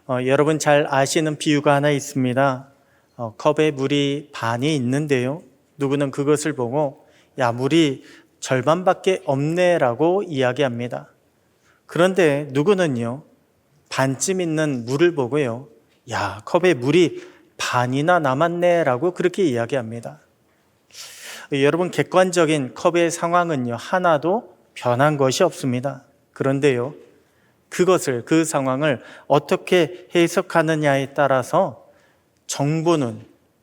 여러분 잘 아시는 비유가 하나 있습니다. 컵에 물이 반이 있는데요. 누구는 그것을 보고 야, 물이 절반밖에 없네라고 이야기합니다. 그런데 누구는요, 반쯤 있는 물을 보고요, 야, 컵에 물이 반이나 남았네라고 그렇게 이야기합니다. 여러분, 객관적인 컵의 상황은요, 하나도 변한 것이 없습니다. 그런데요, 그 상황을 어떻게 해석하느냐에 따라서 정보는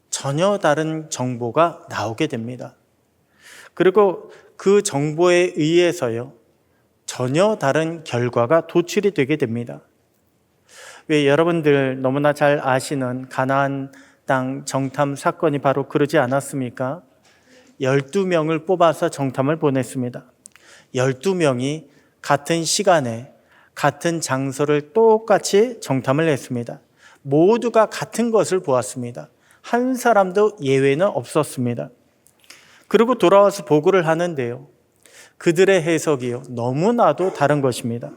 전혀 다른 정보가 나오게 됩니다. 그리고 그 정보에 의해서요, 전혀 다른 결과가 도출이 되게 됩니다. 왜 여러분들 너무나 잘 아시는 가나안 땅 정탐 사건이 바로 그러지 않았습니까? 12명을 뽑아서 정탐을 보냈습니다. 12명이 같은 시간에 같은 장소를 똑같이 정탐을 했습니다. 모두가 같은 것을 보았습니다. 한 사람도 예외는 없었습니다. 그리고 돌아와서 보고를 하는데요, 그들의 해석이요, 너무나도 다른 것입니다.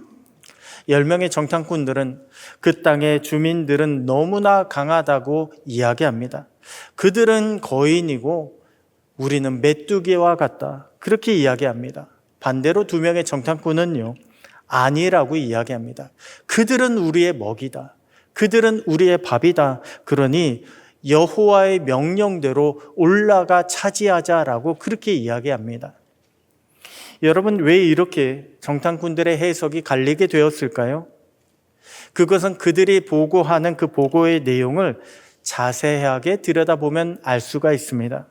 10명의 정탐꾼들은 그 땅의 주민들은 너무나 강하다고 이야기합니다. 그들은 거인이고 우리는 메뚜기와 같다, 그렇게 이야기합니다. 반대로 2명의 정탐꾼은요, 아니라고 이야기합니다. 그들은 우리의 먹이다, 그들은 우리의 밥이다, 그러니 여호와의 명령대로 올라가 차지하자라고 그렇게 이야기합니다. 여러분, 왜 이렇게 정탐꾼들의 해석이 갈리게 되었을까요? 그것은 그들이 보고하는 그 보고의 내용을 자세하게 들여다보면 알 수가 있습니다.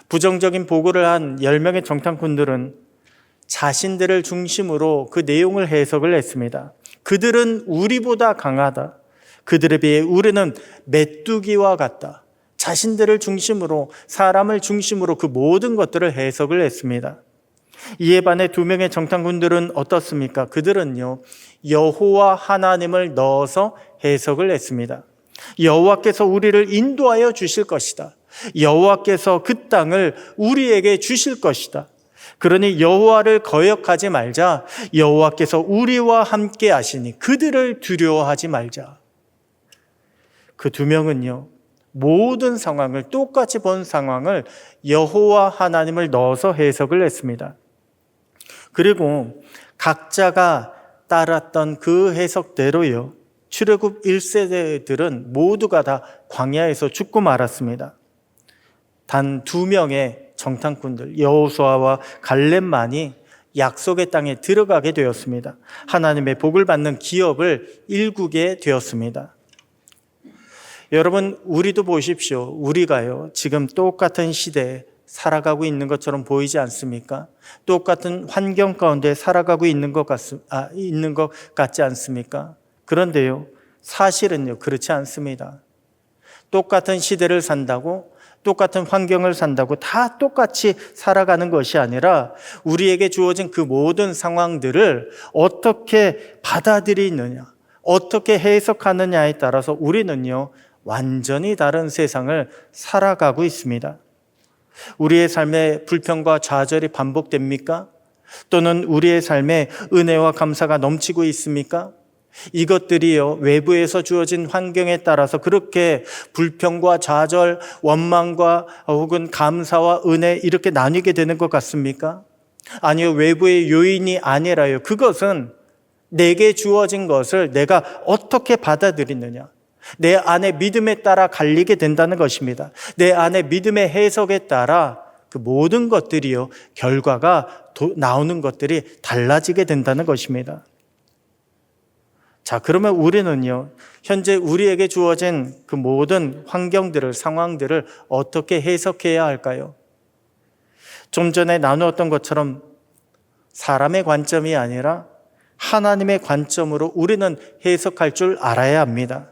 부정적인 보고를 한 10명의 정탐꾼들은 자신들을 중심으로 그 내용을 해석을 했습니다. 그들은 우리보다 강하다, 그들에 비해 우리는 메뚜기와 같다, 자신들을 중심으로, 사람을 중심으로 그 모든 것들을 해석을 했습니다. 이에 반해 2명의 정탐꾼들은 어떻습니까? 그들은요, 여호와 하나님을 넣어서 해석을 했습니다. 여호와께서 우리를 인도하여 주실 것이다, 여호와께서 그 땅을 우리에게 주실 것이다, 그러니 여호와를 거역하지 말자, 여호와께서 우리와 함께 하시니 그들을 두려워하지 말자. 그 2명은요, 모든 상황을, 똑같이 본 상황을 여호와 하나님을 넣어서 해석을 했습니다. 그리고 각자가 따랐던 그 해석대로요, 출애굽 1세대들은 모두가 다 광야에서 죽고 말았습니다. 단 2명의 정탐꾼들 여호수아와 갈렙만이 약속의 땅에 들어가게 되었습니다. 하나님의 복을 받는 기업을 일구게 되었습니다. 여러분, 우리도 보십시오. 우리가요, 지금 똑같은 시대에 살아가고 있는 것처럼 보이지 않습니까? 똑같은 환경 가운데 살아가고 있는 것 같지 않습니까? 그런데요, 사실은요, 그렇지 않습니다. 똑같은 시대를 산다고, 똑같은 환경을 산다고 다 똑같이 살아가는 것이 아니라 우리에게 주어진 그 모든 상황들을 어떻게 받아들이느냐, 어떻게 해석하느냐에 따라서 우리는요, 완전히 다른 세상을 살아가고 있습니다. 우리의 삶에 불평과 좌절이 반복됩니까? 또는 우리의 삶에 은혜와 감사가 넘치고 있습니까? 이것들이요, 외부에서 주어진 환경에 따라서 그렇게 불평과 좌절, 원망과 혹은 감사와 은혜 이렇게 나뉘게 되는 것 같습니까? 아니요, 외부의 요인이 아니라요, 그것은 내게 주어진 것을 내가 어떻게 받아들이느냐, 내 안의 믿음에 따라 갈리게 된다는 것입니다. 내 안의 믿음의 해석에 따라 그 모든 것들이요, 결과가 나오는 것들이 달라지게 된다는 것입니다. 자, 그러면 우리는요, 현재 우리에게 주어진 그 모든 환경들을, 상황들을 어떻게 해석해야 할까요? 좀 전에 나누었던 것처럼 사람의 관점이 아니라 하나님의 관점으로 우리는 해석할 줄 알아야 합니다.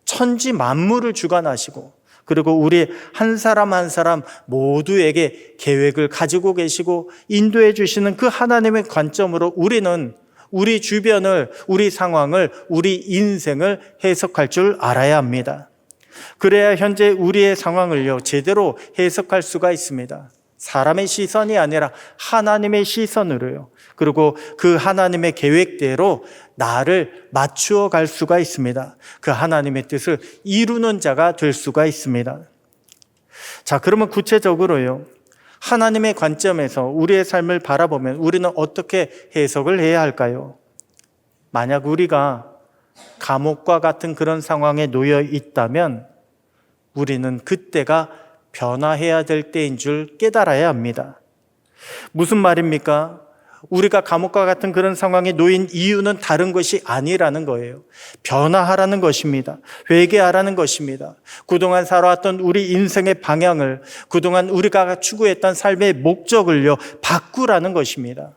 천지 만물을 주관하시고, 그리고 우리 한 사람 한 사람 모두에게 계획을 가지고 계시고 인도해 주시는 그 하나님의 관점으로 우리는 우리 주변을, 우리 상황을, 우리 인생을 해석할 줄 알아야 합니다. 그래야 현재 우리의 상황을요, 제대로 해석할 수가 있습니다. 사람의 시선이 아니라 하나님의 시선으로요. 그리고 그 하나님의 계획대로 나를 맞추어 갈 수가 있습니다. 그 하나님의 뜻을 이루는 자가 될 수가 있습니다. 자, 그러면 구체적으로요. 하나님의 관점에서 우리의 삶을 바라보면 우리는 어떻게 해석을 해야 할까요? 만약 우리가 감옥과 같은 그런 상황에 놓여 있다면 우리는 그때가 변화해야 될 때인 줄 깨달아야 합니다. 무슨 말입니까? 우리가 감옥과 같은 그런 상황에 놓인 이유는 다른 것이 아니라는 거예요. 변화하라는 것입니다. 회개하라는 것입니다. 그동안 살아왔던 우리 인생의 방향을, 그동안 우리가 추구했던 삶의 목적을요, 바꾸라는 것입니다.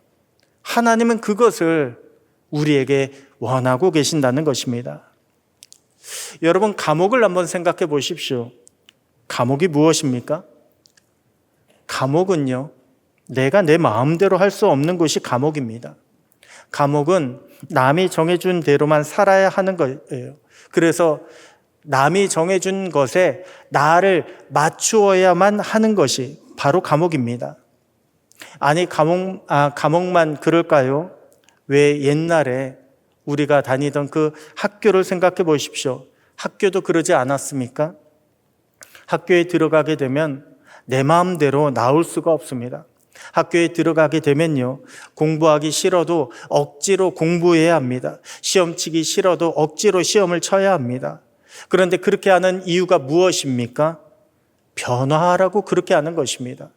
하나님은 그것을 우리에게 원하고 계신다는 것입니다. 여러분, 감옥을 한번 생각해 보십시오. 감옥이 무엇입니까? 감옥은요, 내가 내 마음대로 할 수 없는 것이 감옥입니다. 감옥은 남이 정해준 대로만 살아야 하는 거예요. 그래서 남이 정해준 것에 나를 맞추어야만 하는 것이 바로 감옥입니다. 아니, 감옥만 그럴까요? 왜 옛날에 우리가 다니던 그 학교를 생각해 보십시오. 학교도 그러지 않았습니까? 학교에 들어가게 되면 내 마음대로 나올 수가 없습니다. 학교에 들어가게 되면요, 공부하기 싫어도 억지로 공부해야 합니다. 시험 치기 싫어도 억지로 시험을 쳐야 합니다. 그런데 그렇게 하는 이유가 무엇입니까? 변화하라고 그렇게 하는 것입니다.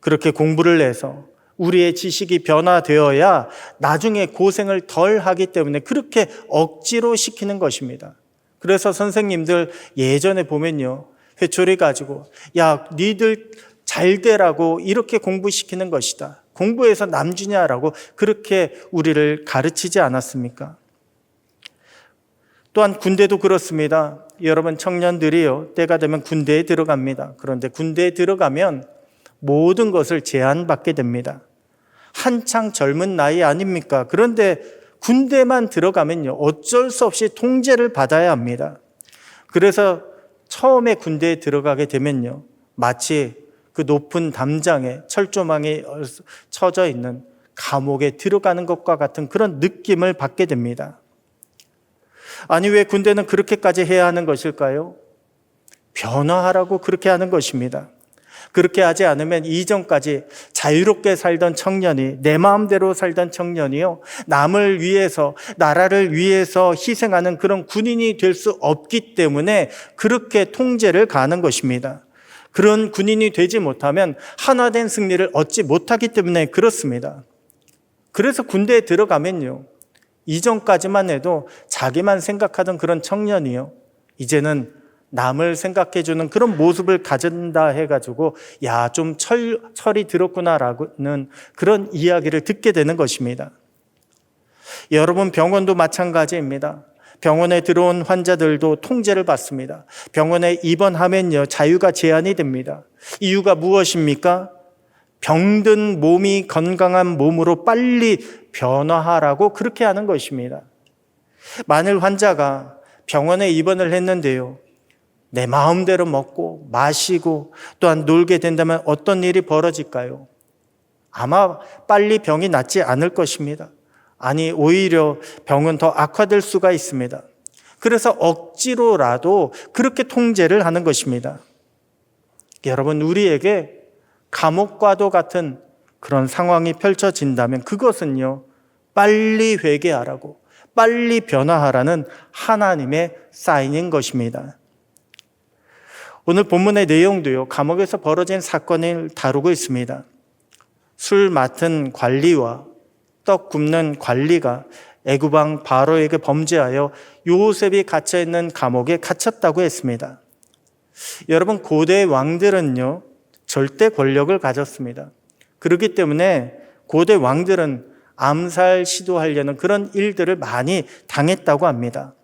그렇게 공부를 해서 우리의 지식이 변화되어야 나중에 고생을 덜 하기 때문에 그렇게 억지로 시키는 것입니다. 그래서 선생님들 예전에 보면요, 회초리 가지고 야, 니들 잘 되라고 이렇게 공부시키는 것이다. 공부해서 남주냐라고 그렇게 우리를 가르치지 않았습니까? 또한 군대도 그렇습니다. 여러분, 청년들이요, 때가 되면 군대에 들어갑니다. 그런데 군대에 들어가면 모든 것을 제한받게 됩니다. 한창 젊은 나이 아닙니까? 그런데 군대만 들어가면요, 어쩔 수 없이 통제를 받아야 합니다. 그래서 처음에 군대에 들어가게 되면요, 마치 그 높은 담장에 철조망이 쳐져 있는 감옥에 들어가는 것과 같은 그런 느낌을 받게 됩니다. 아니, 왜 군대는 그렇게까지 해야 하는 것일까요? 변화하라고 그렇게 하는 것입니다. 그렇게 하지 않으면 이전까지 자유롭게 살던 청년이, 내 마음대로 살던 청년이요, 남을 위해서, 나라를 위해서 희생하는 그런 군인이 될 수 없기 때문에 그렇게 통제를 가하는 것입니다. 그런 군인이 되지 못하면 하나된 승리를 얻지 못하기 때문에 그렇습니다. 그래서 군대에 들어가면요, 이전까지만 해도 자기만 생각하던 그런 청년이요, 이제는 남을 생각해주는 그런 모습을 가진다 해가지고 야, 좀 철이 들었구나라는 그런 이야기를 듣게 되는 것입니다. 여러분, 병원도 마찬가지입니다. 병원에 들어온 환자들도 통제를 받습니다. 병원에 입원하면요, 자유가 제한이 됩니다. 이유가 무엇입니까? 병든 몸이 건강한 몸으로 빨리 변화하라고 그렇게 하는 것입니다. 만일 환자가 병원에 입원을 했는데요, 내 마음대로 먹고 마시고 또한 놀게 된다면 어떤 일이 벌어질까요? 아마 빨리 병이 낫지 않을 것입니다. 아니, 오히려 병은 더 악화될 수가 있습니다. 그래서 억지로라도 그렇게 통제를 하는 것입니다. 여러분, 우리에게 감옥과도 같은 그런 상황이 펼쳐진다면 그것은요, 빨리 회개하라고, 빨리 변화하라는 하나님의 사인인 것입니다. 오늘 본문의 내용도요, 감옥에서 벌어진 사건을 다루고 있습니다. 술 맡은 관리와 떡 굽는 관리가 애굽왕 바로에게 범죄하여 요셉이 갇혀있는 감옥에 갇혔다고 했습니다. 여러분, 고대 왕들은요, 절대 권력을 가졌습니다. 그렇기 때문에 고대 왕들은 암살 시도하려는 그런 일들을 많이 당했다고 합니다.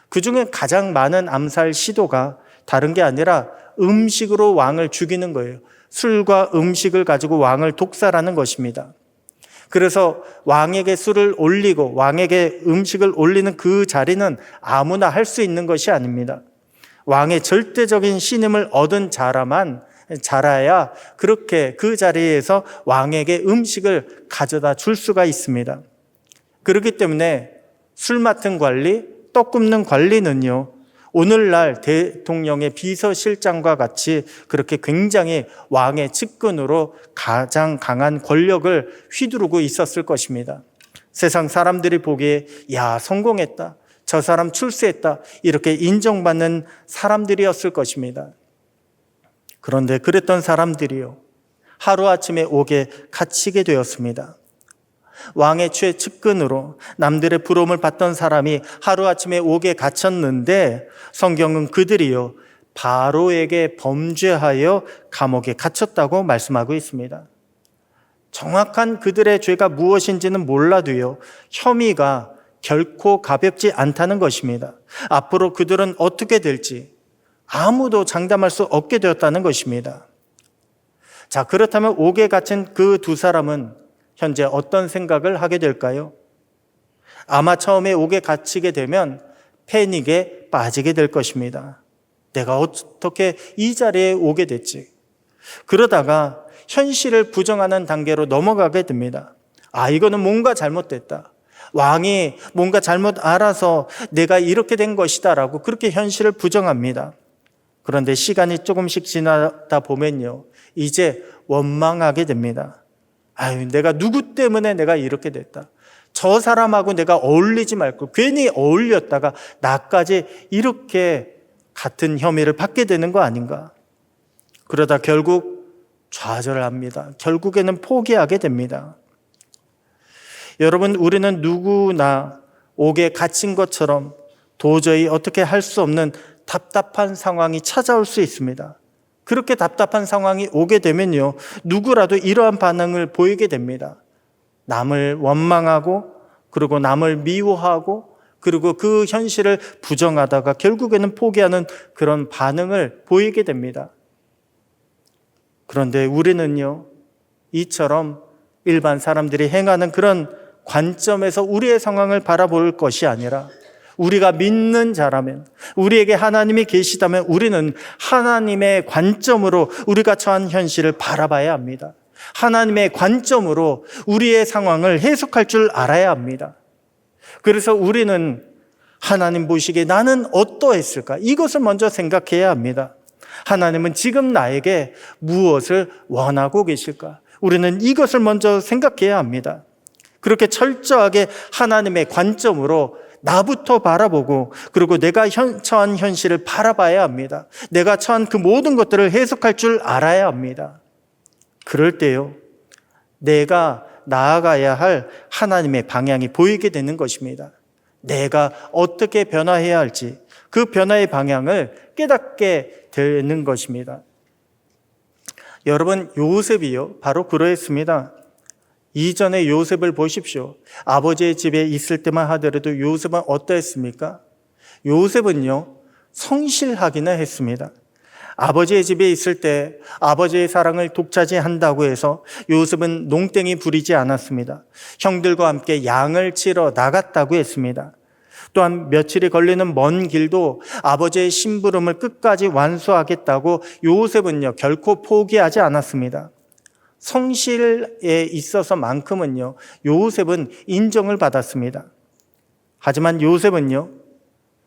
그 중에 가장 많은 암살 시도가 다른 게 아니라 음식으로 왕을 죽이는 거예요. 술과 음식을 가지고 왕을 독살하는 것입니다. 그래서 왕에게 술을 올리고 왕에게 음식을 올리는 그 자리는 아무나 할 수 있는 것이 아닙니다. 왕의 절대적인 신임을 얻은 자라만 자라야 그렇게 그 자리에서 왕에게 음식을 가져다 줄 수가 있습니다. 그렇기 때문에 술 맡은 관리, 떡 굽는 관리는요, 오늘날 대통령의 비서실장과 같이 그렇게 굉장히 왕의 측근으로 가장 강한 권력을 휘두르고 있었을 것입니다. 세상 사람들이 보기에 야, 성공했다, 저 사람 출세했다, 이렇게 인정받는 사람들이었을 것입니다. 그런데 그랬던 사람들이요, 하루아침에 옥에 갇히게 되었습니다. 왕의 최측근으로 남들의 부러움을 받던 사람이 하루아침에 옥에 갇혔는데 성경은 그들이요, 바로에게 범죄하여 감옥에 갇혔다고 말씀하고 있습니다. 정확한 그들의 죄가 무엇인지는 몰라도요, 혐의가 결코 가볍지 않다는 것입니다. 앞으로 그들은 어떻게 될지 아무도 장담할 수 없게 되었다는 것입니다. 자, 그렇다면 옥에 갇힌 그 두 사람은 현재 어떤 생각을 하게 될까요? 아마 처음에 옥에 갇히게 되면 패닉에 빠지게 될 것입니다. 내가 어떻게 이 자리에 오게 됐지? 그러다가 현실을 부정하는 단계로 넘어가게 됩니다. 아, 이거는 뭔가 잘못됐다. 왕이 뭔가 잘못 알아서 내가 이렇게 된 것이다 라고 그렇게 현실을 부정합니다. 그런데 시간이 조금씩 지나다 보면요, 이제 원망하게 됩니다. 아유, 내가 누구 때문에 내가 이렇게 됐다. 저 사람하고 내가 어울리지 말고 괜히 어울렸다가 나까지 이렇게 같은 혐의를 받게 되는 거 아닌가. 그러다 결국 좌절합니다. 결국에는 포기하게 됩니다. 여러분, 우리는 누구나 옥에 갇힌 것처럼 도저히 어떻게 할 수 없는 답답한 상황이 찾아올 수 있습니다. 그렇게 답답한 상황이 오게 되면요, 누구라도 이러한 반응을 보이게 됩니다. 남을 원망하고, 그리고 남을 미워하고, 그리고 그 현실을 부정하다가 결국에는 포기하는 그런 반응을 보이게 됩니다. 그런데 우리는요, 이처럼 일반 사람들이 행하는 그런 관점에서 우리의 상황을 바라볼 것이 아니라, 우리가 믿는 자라면, 우리에게 하나님이 계시다면 우리는 하나님의 관점으로 우리가 처한 현실을 바라봐야 합니다. 하나님의 관점으로 우리의 상황을 해석할 줄 알아야 합니다. 그래서 우리는 하나님 보시기에 나는 어떠했을까? 이것을 먼저 생각해야 합니다. 하나님은 지금 나에게 무엇을 원하고 계실까? 우리는 이것을 먼저 생각해야 합니다. 그렇게 철저하게 하나님의 관점으로 나부터 바라보고, 그리고 내가 처한 현실을 바라봐야 합니다. 내가 처한 그 모든 것들을 해석할 줄 알아야 합니다. 그럴 때요, 내가 나아가야 할 하나님의 방향이 보이게 되는 것입니다. 내가 어떻게 변화해야 할지 그 변화의 방향을 깨닫게 되는 것입니다. 여러분, 요셉이요, 바로 그러했습니다. 이전에 요셉을 보십시오. 아버지의 집에 있을 때만 하더라도 요셉은 어떠했습니까? 요셉은요, 성실하기는 했습니다. 아버지의 집에 있을 때 아버지의 사랑을 독차지한다고 해서 요셉은 농땡이 부리지 않았습니다. 형들과 함께 양을 치러 나갔다고 했습니다. 또한 며칠이 걸리는 먼 길도 아버지의 심부름을 끝까지 완수하겠다고 요셉은요, 결코 포기하지 않았습니다. 성실에 있어서만큼은요, 요셉은 인정을 받았습니다. 하지만 요셉은요,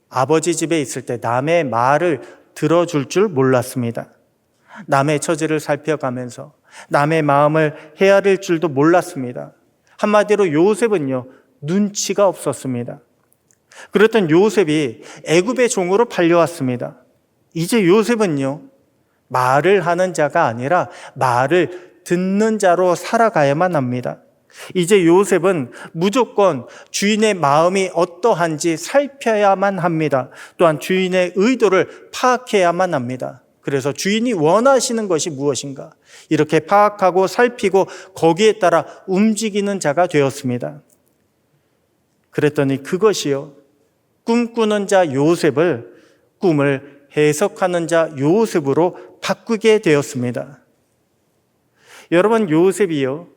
아버지 집에 있을 때 남의 말을 들어줄 줄 몰랐습니다. 남의 처지를 살펴가면서 남의 마음을 헤아릴 줄도 몰랐습니다. 한마디로 요셉은요, 눈치가 없었습니다. 그랬던 요셉이 애굽의 종으로 팔려왔습니다. 이제 요셉은요, 말을 하는 자가 아니라 말을 듣는 자로 살아가야만 합니다. 이제 요셉은 무조건 주인의 마음이 어떠한지 살펴야만 합니다. 또한 주인의 의도를 파악해야만 합니다. 그래서 주인이 원하시는 것이 무엇인가, 이렇게 파악하고 살피고 거기에 따라 움직이는 자가 되었습니다. 그랬더니 그것이요, 꿈꾸는 자 요셉을 꿈을 해석하는 자 요셉으로 바꾸게 되었습니다. 여러분, 요셉이요,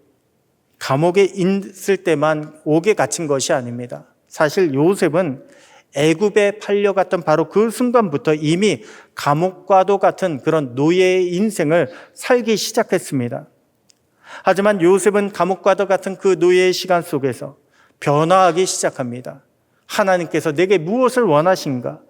감옥에 있을 때만 옥에 갇힌 것이 아닙니다. 사실 요셉은 애굽에 팔려갔던 바로 그 순간부터 이미 감옥과도 같은 그런 노예의 인생을 살기 시작했습니다. 하지만 요셉은 감옥과도 같은 그 노예의 시간 속에서 변화하기 시작합니다. 하나님께서 내게 무엇을 원하신가?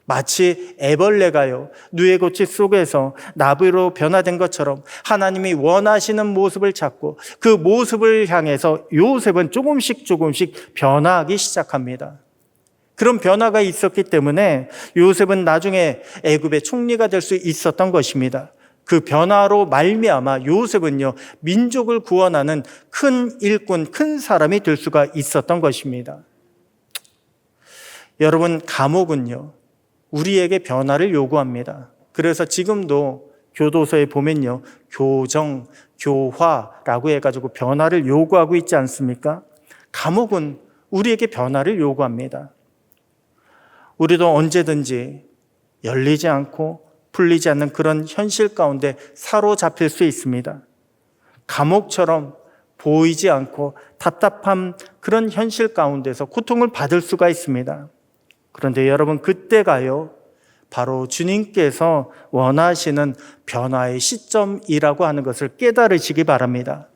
마치 애벌레가요, 누에고치 속에서 나비로 변화된 것처럼 하나님이 원하시는 모습을 찾고 그 모습을 향해서 요셉은 조금씩 변화하기 시작합니다. 그런 변화가 있었기 때문에 요셉은 나중에 애굽의 총리가 될 수 있었던 것입니다. 그 변화로 말미암아 요셉은요, 민족을 구원하는 큰 일꾼, 큰 사람이 될 수가 있었던 것입니다. 여러분, 감옥은요, 우리에게 변화를 요구합니다. 그래서 지금도 교도소에 보면요, 교정, 교화라고 해가지고 변화를 요구하고 있지 않습니까? 감옥은 우리에게 변화를 요구합니다. 우리도 언제든지 열리지 않고 풀리지 않는 그런 현실 가운데 사로잡힐 수 있습니다. 감옥처럼 보이지 않고 답답한 그런 현실 가운데서 고통을 받을 수가 있습니다. 그런데 여러분, 그때가요, 바로 주님께서 원하시는 변화의 시점이라고 하는 것을 깨달으시기 바랍니다.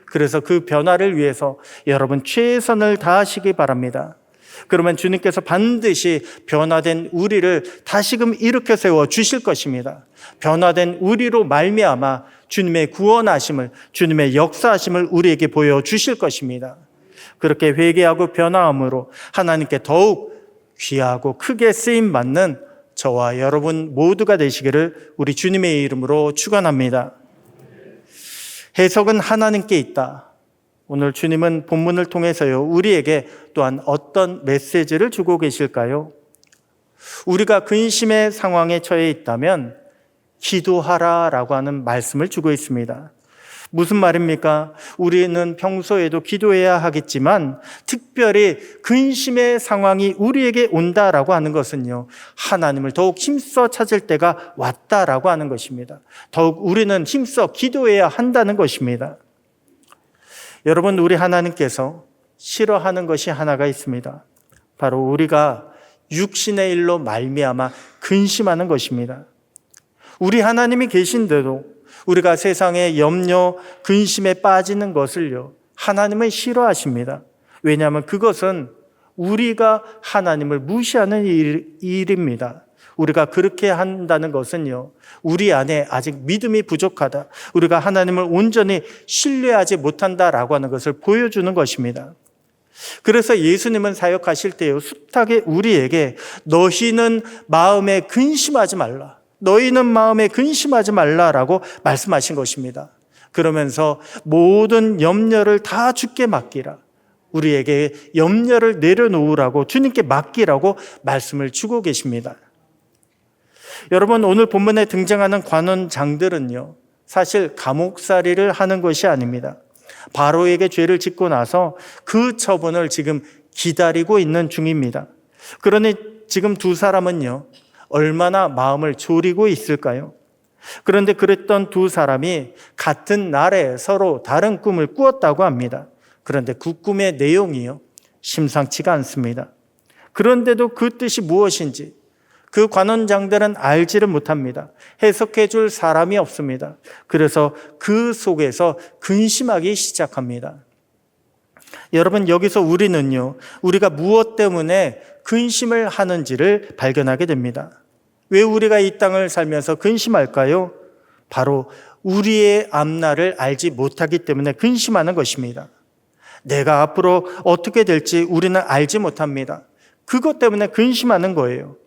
그래서 그 변화를 위해서 여러분 최선을 다하시기 바랍니다. 그러면 주님께서 반드시 변화된 우리를 다시금 일으켜 세워 주실 것입니다. 변화된 우리로 말미암아 주님의 구원하심을, 주님의 역사하심을 우리에게 보여주실 것입니다. 그렇게 회개하고 변화함으로 하나님께 더욱 귀하고 크게 쓰임받는 저와 여러분 모두가 되시기를 우리 주님의 이름으로 축원합니다. 해석은 하나님께 있다. 오늘 주님은 본문을 통해서요, 우리에게 또한 어떤 메시지를 주고 계실까요? 우리가 근심의 상황에 처해 있다면 기도하라라고 하는 말씀을 주고 있습니다. 무슨 말입니까? 우리는 평소에도 기도해야 하겠지만 특별히 근심의 상황이 우리에게 온다라고 하는 것은요, 하나님을 더욱 힘써 찾을 때가 왔다라고 하는 것입니다. 더욱 우리는 힘써 기도해야 한다는 것입니다. 여러분, 우리 하나님께서 싫어하는 것이 하나가 있습니다. 바로 우리가 육신의 일로 말미암아 근심하는 것입니다. 우리 하나님이 계신데도 우리가 세상의 염려, 근심에 빠지는 것을요, 하나님은 싫어하십니다. 왜냐하면 그것은 우리가 하나님을 무시하는 일입니다. 우리가 그렇게 한다는 것은요, 우리 안에 아직 믿음이 부족하다, 우리가 하나님을 온전히 신뢰하지 못한다라고 하는 것을 보여주는 것입니다. 그래서 예수님은 사역하실 때요, 숱하게 우리에게 너희는 마음에 근심하지 말라, 너희는 마음에 근심하지 말라라고 말씀하신 것입니다. 그러면서 모든 염려를 다 주께 맡기라, 우리에게 염려를 내려놓으라고, 주님께 맡기라고 말씀을 주고 계십니다. 여러분, 오늘 본문에 등장하는 관원장들은요, 사실 감옥살이를 하는 것이 아닙니다. 바로에게 죄를 짓고 나서 그 처분을 지금 기다리고 있는 중입니다. 그러니 지금 두 사람은요, 얼마나 마음을 졸이고 있을까요? 그런데 그랬던 두 사람이 같은 날에 서로 다른 꿈을 꾸었다고 합니다. 그런데 그 꿈의 내용이요, 심상치가 않습니다. 그런데도 그 뜻이 무엇인지 그 관원장들은 알지를 못합니다. 해석해 줄 사람이 없습니다. 그래서 그 속에서 근심하기 시작합니다. 여러분, 여기서 우리는요, 우리가 무엇 때문에 근심을 하는지를 발견하게 됩니다. 왜 우리가 이 땅을 살면서 근심할까요? 바로 우리의 앞날을 알지 못하기 때문에 근심하는 것입니다. 내가 앞으로 어떻게 될지 우리는 알지 못합니다. 그것 때문에 근심하는 거예요.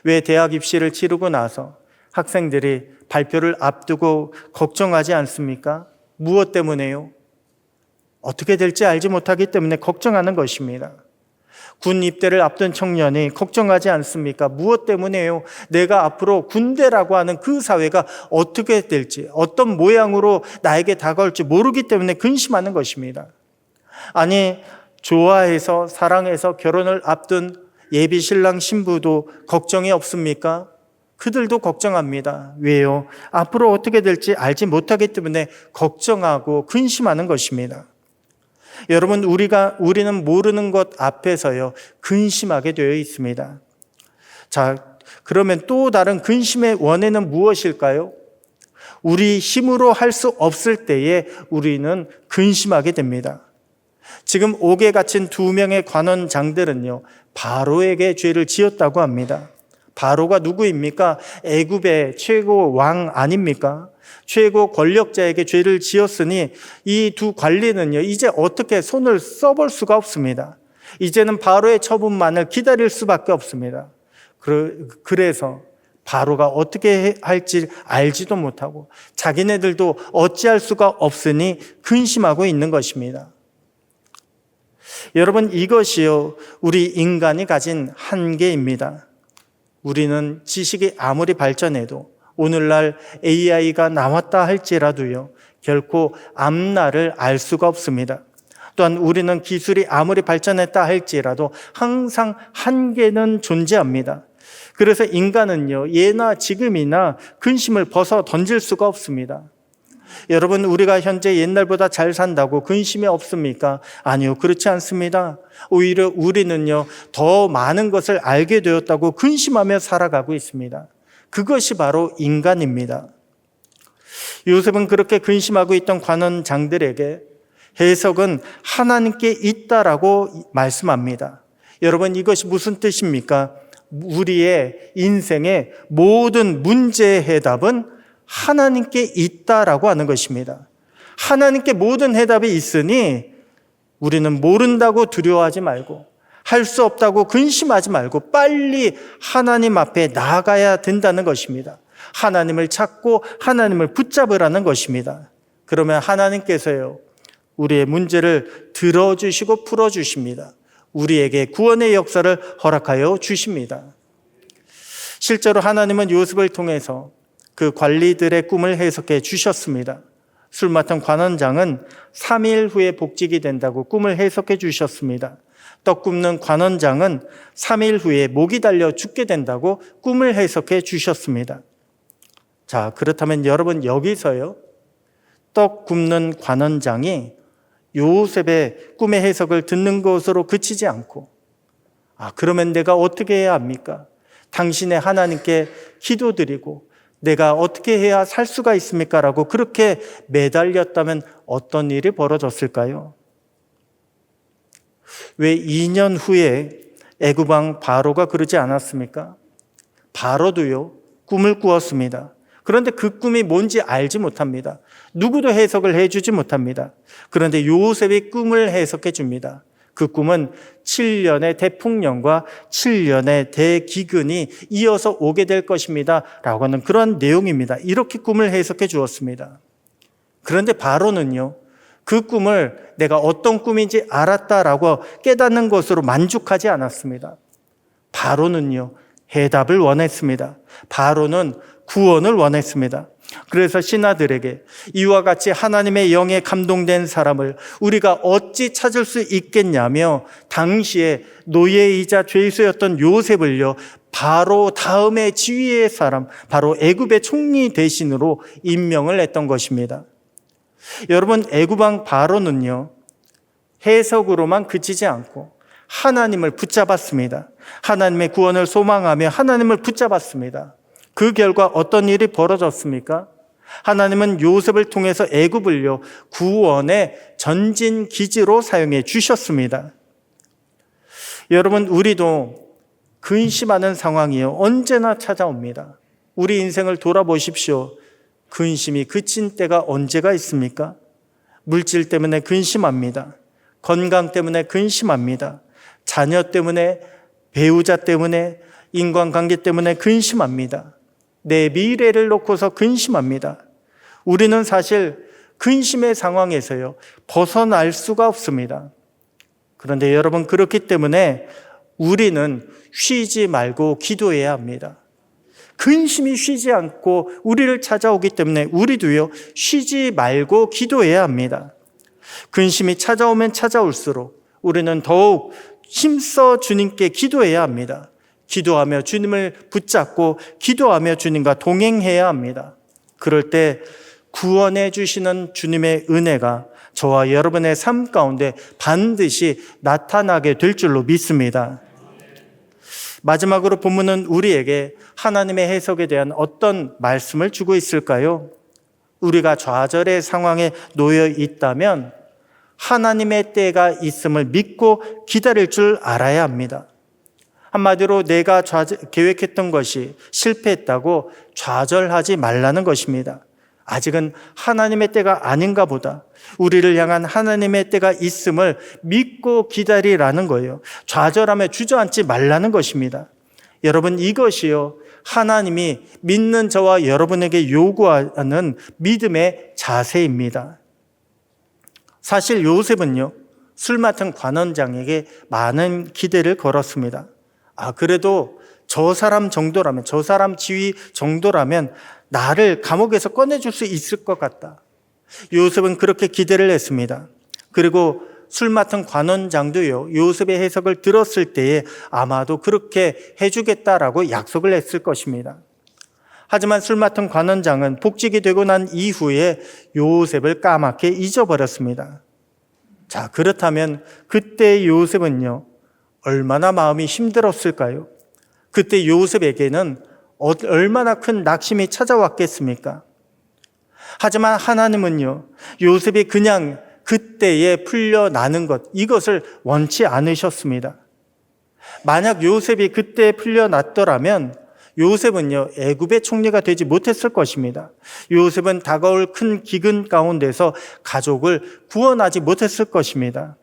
왜 대학 입시를 치르고 나서 학생들이 발표를 앞두고 걱정하지 않습니까? 무엇 때문에요? 어떻게 될지 알지 못하기 때문에 걱정하는 것입니다. 군 입대를 앞둔 청년이 걱정하지 않습니까? 무엇 때문에요? 내가 앞으로 군대라고 하는 그 사회가 어떻게 될지, 어떤 모양으로 나에게 다가올지 모르기 때문에 근심하는 것입니다. 아니, 좋아해서 사랑해서 결혼을 앞둔 예비 신랑 신부도 걱정이 없습니까? 그들도 걱정합니다. 왜요? 앞으로 어떻게 될지 알지 못하기 때문에 걱정하고 근심하는 것입니다. 여러분, 우리는 모르는 것 앞에서요, 근심하게 되어 있습니다. 자, 그러면 또 다른 근심의 원인은 무엇일까요? 우리 힘으로 할 수 없을 때에 우리는 근심하게 됩니다. 지금 옥에 갇힌 2명의 관원장들은요, 바로에게 죄를 지었다고 합니다. 바로가 누구입니까? 애굽의 최고 왕 아닙니까? 최고 권력자에게 죄를 지었으니 이 두 관리는요, 이제 어떻게 손을 써볼 수가 없습니다. 이제는 바로의 처분만을 기다릴 수밖에 없습니다. 그래서 바로가 어떻게 할지 알지도 못하고 자기네들도 어찌할 수가 없으니 근심하고 있는 것입니다. 여러분, 이것이요, 우리 인간이 가진 한계입니다. 우리는 지식이 아무리 발전해도 오늘날 AI가 나왔다 할지라도요, 결코 앞날을 알 수가 없습니다. 또한 우리는 기술이 아무리 발전했다 할지라도 항상 한계는 존재합니다. 그래서 인간은요, 예나 지금이나 근심을 벗어 던질 수가 없습니다. 여러분, 우리가 현재 옛날보다 잘 산다고 근심이 없습니까? 아니요, 그렇지 않습니다. 오히려 우리는요, 더 많은 것을 알게 되었다고 근심하며 살아가고 있습니다. 그것이 바로 인간입니다. 요셉은 그렇게 근심하고 있던 관원장들에게 해석은 하나님께 있다라고 말씀합니다. 여러분, 이것이 무슨 뜻입니까? 우리의 인생의 모든 문제의 해답은 하나님께 있다라고 하는 것입니다. 하나님께 모든 해답이 있으니 우리는 모른다고 두려워하지 말고, 할 수 없다고 근심하지 말고 빨리 하나님 앞에 나아가야 된다는 것입니다. 하나님을 찾고 하나님을 붙잡으라는 것입니다. 그러면 하나님께서요, 우리의 문제를 들어주시고 풀어주십니다. 우리에게 구원의 역사를 허락하여 주십니다. 실제로 하나님은 요셉을 통해서 그 관리들의 꿈을 해석해 주셨습니다. 술 맡은 관원장은 3일 후에 복직이 된다고 꿈을 해석해 주셨습니다. 떡 굽는 관원장은 3일 후에 목이 달려 죽게 된다고 꿈을 해석해 주셨습니다. 자, 그렇다면 여러분, 여기서요, 떡 굽는 관원장이 요셉의 꿈의 해석을 듣는 것으로 그치지 않고, 그러면 내가 어떻게 해야 합니까? 당신의 하나님께 기도드리고 내가 어떻게 해야 살 수가 있습니까? 라고 그렇게 매달렸다면 어떤 일이 벌어졌을까요? 왜 2년 후에 애굽 왕 바로가 그러지 않았습니까? 바로도요, 꿈을 꾸었습니다. 그런데 그 꿈이 뭔지 알지 못합니다. 누구도 해석을 해주지 못합니다. 그런데 요셉이 꿈을 해석해 줍니다. 그 꿈은 7년의 대풍령과 7년의 대기근이 이어서 오게 될 것입니다 라고 하는 그런 내용입니다. 이렇게 꿈을 해석해 주었습니다. 그런데 바로는요, 그 꿈을 내가 어떤 꿈인지 알았다라고 깨닫는 것으로 만족하지 않았습니다. 바로는요, 해답을 원했습니다. 바로는 구원을 원했습니다. 그래서 신하들에게 이와 같이 하나님의 영에 감동된 사람을 우리가 어찌 찾을 수 있겠냐며 당시에 노예이자 죄수였던 요셉을요, 바로 다음의 지위의 사람, 바로 애굽의 총리 대신으로 임명을 했던 것입니다. 여러분, 애굽 왕 바로는요, 해석으로만 그치지 않고 하나님을 붙잡았습니다. 하나님의 구원을 소망하며 하나님을 붙잡았습니다. 그 결과 어떤 일이 벌어졌습니까? 하나님은 요셉을 통해서 애굽을요, 구원의 전진 기지로 사용해 주셨습니다. 여러분, 우리도 근심하는 상황이요, 언제나 찾아옵니다. 우리 인생을 돌아보십시오. 근심이 그친 때가 언제가 있습니까? 물질 때문에 근심합니다. 건강 때문에 근심합니다. 자녀 때문에, 배우자 때문에, 인간관계 때문에 근심합니다. 내 미래를 놓고서 근심합니다. 우리는 사실 근심의 상황에서요, 벗어날 수가 없습니다. 그런데 여러분, 그렇기 때문에 우리는 쉬지 말고 기도해야 합니다. 근심이 쉬지 않고 우리를 찾아오기 때문에 우리도요, 쉬지 말고 기도해야 합니다. 근심이 찾아오면 찾아올수록 우리는 더욱 힘써 주님께 기도해야 합니다. 기도하며 주님을 붙잡고 기도하며 주님과 동행해야 합니다. 그럴 때 구원해 주시는 주님의 은혜가 저와 여러분의 삶 가운데 반드시 나타나게 될 줄로 믿습니다. 마지막으로 본문은 우리에게 하나님의 해석에 대한 어떤 말씀을 주고 있을까요? 우리가 좌절의 상황에 놓여 있다면 하나님의 때가 있음을 믿고 기다릴 줄 알아야 합니다. 한마디로 내가 계획했던 것이 실패했다고 좌절하지 말라는 것입니다. 아직은 하나님의 때가 아닌가 보다. 우리를 향한 하나님의 때가 있음을 믿고 기다리라는 거예요. 좌절하며 주저앉지 말라는 것입니다. 여러분, 이것이요, 하나님이 믿는 저와 여러분에게 요구하는 믿음의 자세입니다. 사실 요셉은요, 술 맡은 관원장에게 많은 기대를 걸었습니다. 그래도 저 사람 정도라면, 저 사람 지위 정도라면 나를 감옥에서 꺼내줄 수 있을 것 같다. 요셉은 그렇게 기대를 했습니다. 그리고 술 맡은 관원장도요, 요셉의 해석을 들었을 때에 아마도 그렇게 해주겠다라고 약속을 했을 것입니다. 하지만 술 맡은 관원장은 복직이 되고 난 이후에 요셉을 까맣게 잊어버렸습니다. 자, 그렇다면 그때 요셉은요, 얼마나 마음이 힘들었을까요? 그때 요셉에게는 얼마나 큰 낙심이 찾아왔겠습니까? 하지만 하나님은요, 요셉이 그냥 그때에 풀려나는 것, 이것을 원치 않으셨습니다. 만약 요셉이 그때 풀려났더라면 요셉은요, 애굽의 총리가 되지 못했을 것입니다. 요셉은 다가올 큰 기근 가운데서 가족을 구원하지 못했을 것입니다.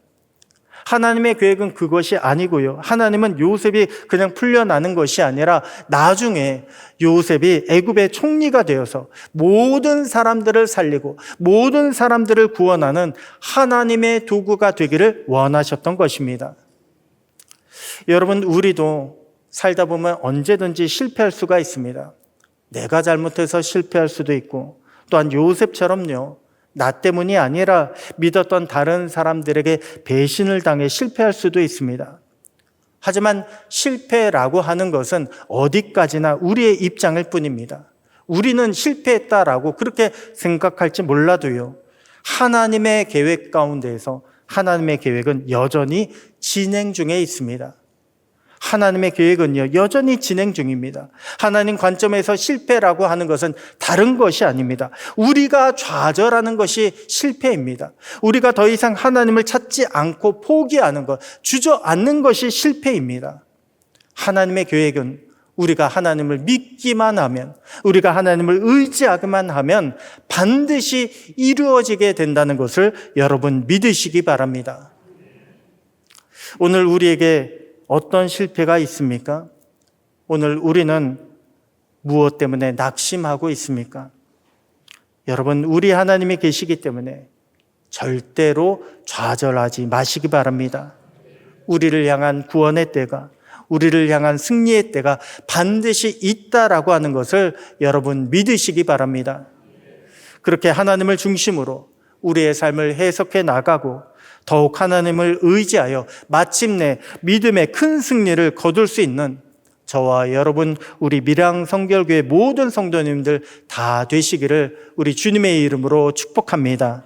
하나님의 계획은 그것이 아니고요. 하나님은 요셉이 그냥 풀려나는 것이 아니라 나중에 요셉이 애굽의 총리가 되어서 모든 사람들을 살리고 모든 사람들을 구원하는 하나님의 도구가 되기를 원하셨던 것입니다. 여러분, 우리도 살다 보면 언제든지 실패할 수가 있습니다. 내가 잘못해서 실패할 수도 있고, 또한 요셉처럼요, 나 때문이 아니라 믿었던 다른 사람들에게 배신을 당해 실패할 수도 있습니다. 하지만 실패라고 하는 것은 어디까지나 우리의 입장일 뿐입니다. 우리는 실패했다라고 그렇게 생각할지 몰라도요, 하나님의 계획 가운데에서 하나님의 계획은 여전히 진행 중에 있습니다. 하나님의 계획은요, 여전히 진행 중입니다. 하나님 관점에서 실패라고 하는 것은 다른 것이 아닙니다. 우리가 좌절하는 것이 실패입니다. 우리가 더 이상 하나님을 찾지 않고 포기하는 것, 주저앉는 것이 실패입니다. 하나님의 계획은 우리가 하나님을 믿기만 하면, 우리가 하나님을 의지하기만 하면 반드시 이루어지게 된다는 것을 여러분 믿으시기 바랍니다. 오늘 우리에게 어떤 실패가 있습니까? 오늘 우리는 무엇 때문에 낙심하고 있습니까? 여러분, 우리 하나님이 계시기 때문에 절대로 좌절하지 마시기 바랍니다. 우리를 향한 구원의 때가, 우리를 향한 승리의 때가 반드시 있다라고 하는 것을 여러분 믿으시기 바랍니다. 그렇게 하나님을 중심으로 우리의 삶을 해석해 나가고 더욱 하나님을 의지하여 마침내 믿음의 큰 승리를 거둘 수 있는 저와 여러분, 우리 밀양 성결교회 모든 성도님들 다 되시기를 우리 주님의 이름으로 축복합니다.